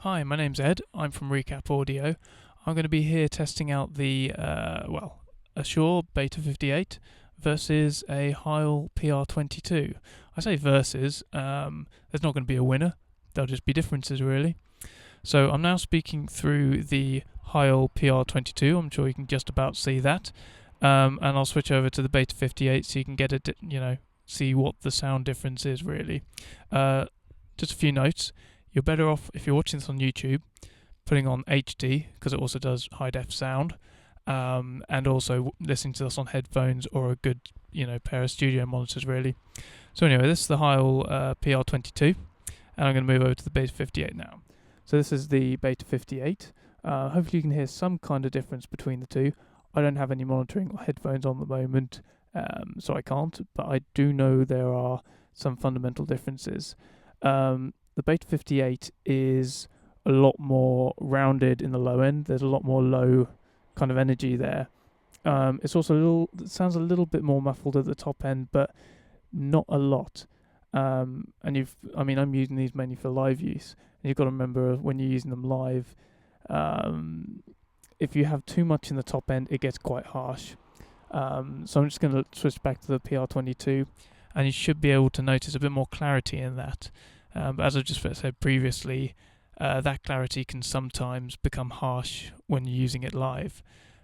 Hi, my name's Ed. I'm from Recap Audio. I'm going to be here testing out a Shure Beta 58 versus a Heil PR22. I say versus, there's not going to be a winner. There'll just be differences, really. So I'm now speaking through the Heil PR22. I'm sure you can just about see that. And I'll switch over to the Beta 58 so you can get see what the sound difference is, really. Just a few notes. You're better off, if you're watching this on YouTube, putting on HD, because it also does high def sound, and also listening to this on headphones or a good, pair of studio monitors, really. So anyway, this is the Heil PR22, and I'm going to move over to the Beta 58 now. So this is the Beta 58. Hopefully you can hear some kind of difference between the two. I don't have any monitoring or headphones on at the moment, so I can't, but I do know there are some fundamental differences. The Beta 58 is a lot more rounded in the low end. There's a lot more low kind of energy there. It's also it sounds a little bit more muffled at the top end, but not a lot. I'm using these mainly for live use. And you've got to remember when you're using them live, if you have too much in the top end, it gets quite harsh. So I'm just going to switch back to the PR22, and you should be able to notice a bit more clarity in that. But as I just said previously, that clarity can sometimes become harsh when you're using it live.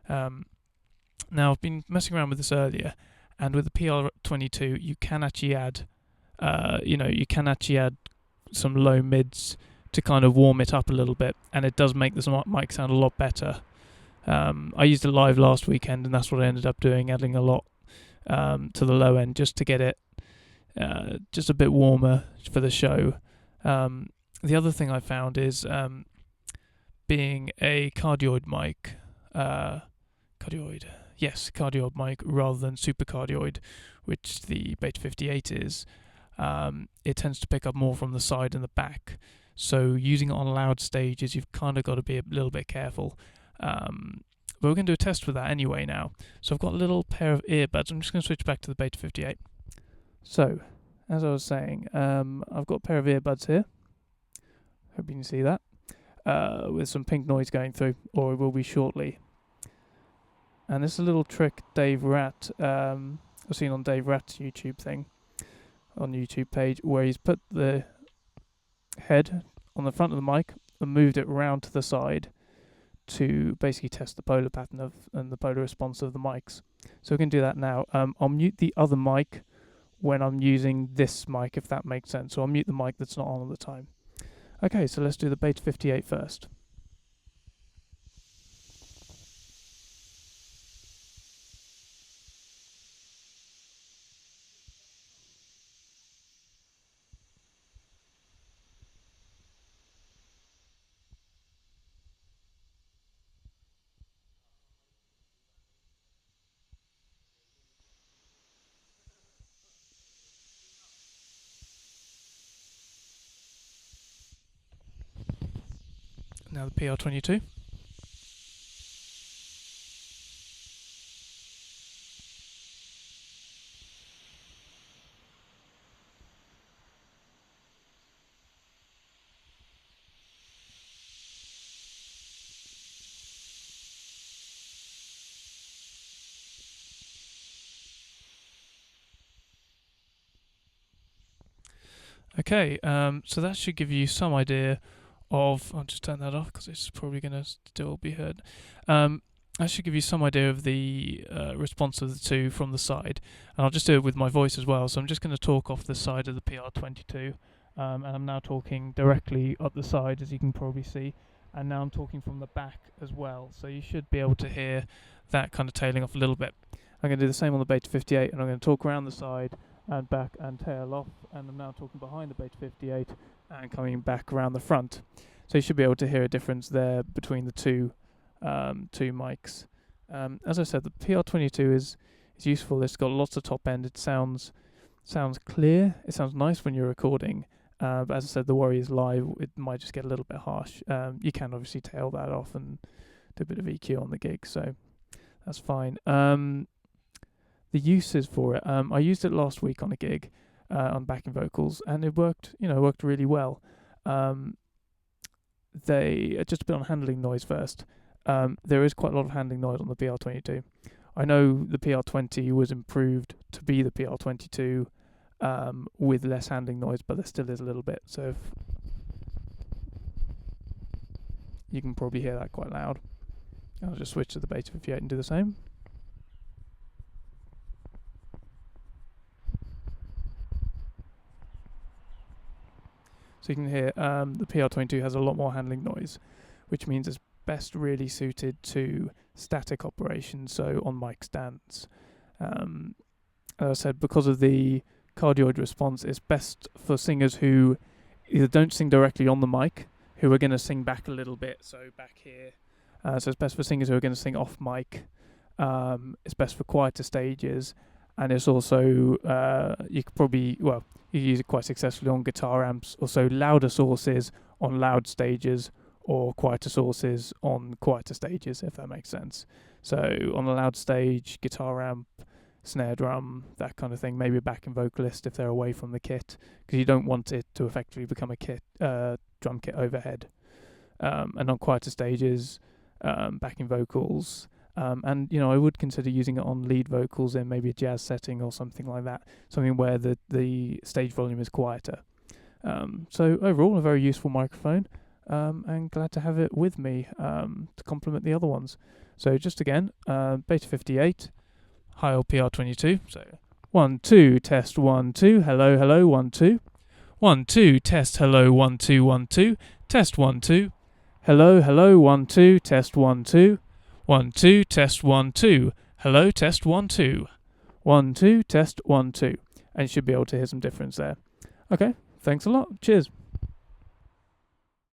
Now, I've been messing around with this earlier, and with the PR22, you can actually add, some low mids to kind of warm it up a little bit, and it does make this mic sound a lot better. I used it live last weekend, and that's what I ended up doing, adding a lot to the low end just to get it just a bit warmer for the show. The other thing I found is being a cardioid mic, cardioid mic rather than supercardioid, which the Beta 58 is, it tends to pick up more from the side and the back. So using it on loud stages, you've kind of got to be a little bit careful. But we're going to do a test with that anyway now. So I've got a little pair of earbuds. I'm just going to switch back to the Beta 58. So, as I was saying, I've got a pair of earbuds here. Hope you can see that. With some pink noise going through, or it will be shortly. And this is a little trick Dave Rat, I've seen on Dave Rat's YouTube thing, on YouTube page, where he's put the head on the front of the mic and moved it round to the side to basically test the polar pattern and the polar response of the mics. So we can do that now. I'll mute the other mic when I'm using this mic, if that makes sense. So I'll mute the mic that's not on at the time. Okay, so let's do the Beta 58 first. Now the PR22. Okay, so that should give you some idea of, I'll just turn that off because it's probably going to still be heard. That should give you some idea of the response of the two from the side. And I'll just do it with my voice as well. So I'm just going to talk off the side of the PR22. And I'm now talking directly up the side, as you can probably see. And now I'm talking from the back as well. So you should be able to hear that kind of tailing off a little bit. I'm going to do the same on the Beta 58, and I'm going to talk around the side and back and tail off. And I'm now talking behind the Beta 58 and coming back around the front. So you should be able to hear a difference there between the two mics. As I said, the PR22 is useful. It's got lots of top end. It sounds clear. It sounds nice when you're recording. But as I said, the worry is live. It might just get a little bit harsh. You can obviously tail that off and do a bit of EQ on the gig, so that's fine. The uses for it. I used it last week on a gig on backing vocals, and it worked really well. just a bit on handling noise first. There is quite a lot of handling noise on the PR22. I know the PR20 was improved to be the PR22 with less handling noise, but there still is a little bit. So you can probably hear that quite loud. I'll just switch to the Beta 58 and do the same. So you can hear the PR22 has a lot more handling noise, which means it's best really suited to static operations, so on mic stands. As I said, because of the cardioid response, it's best for singers who either don't sing directly on the mic, who are going to sing back a little bit, so back here. So it's best for singers who are going to sing off mic. It's best for quieter stages, and it's also you could probably you use it quite successfully on guitar amps, also louder sources on loud stages, or quieter sources on quieter stages, if that makes sense. So on a loud stage, guitar amp, snare drum, that kind of thing, maybe a backing vocalist if they're away from the kit, because you don't want it to effectively become a drum kit overhead. And on quieter stages, backing vocals, and I would consider using it on lead vocals in maybe a jazz setting or something like that, something where the stage volume is quieter. So overall, a very useful microphone, and glad to have it with me to complement the other ones. So just again, Beta 58, Heil PR22. So 1 2 test 1 2, hello 1 2, 1 2 test hello 1 2 1 2, test 1 2, hello 1 2 test 1 2, 1 2 test 1 2, hello test 1 2, 1 2 test 1 2, and you should be able to hear some difference there. Okay, thanks a lot. Cheers.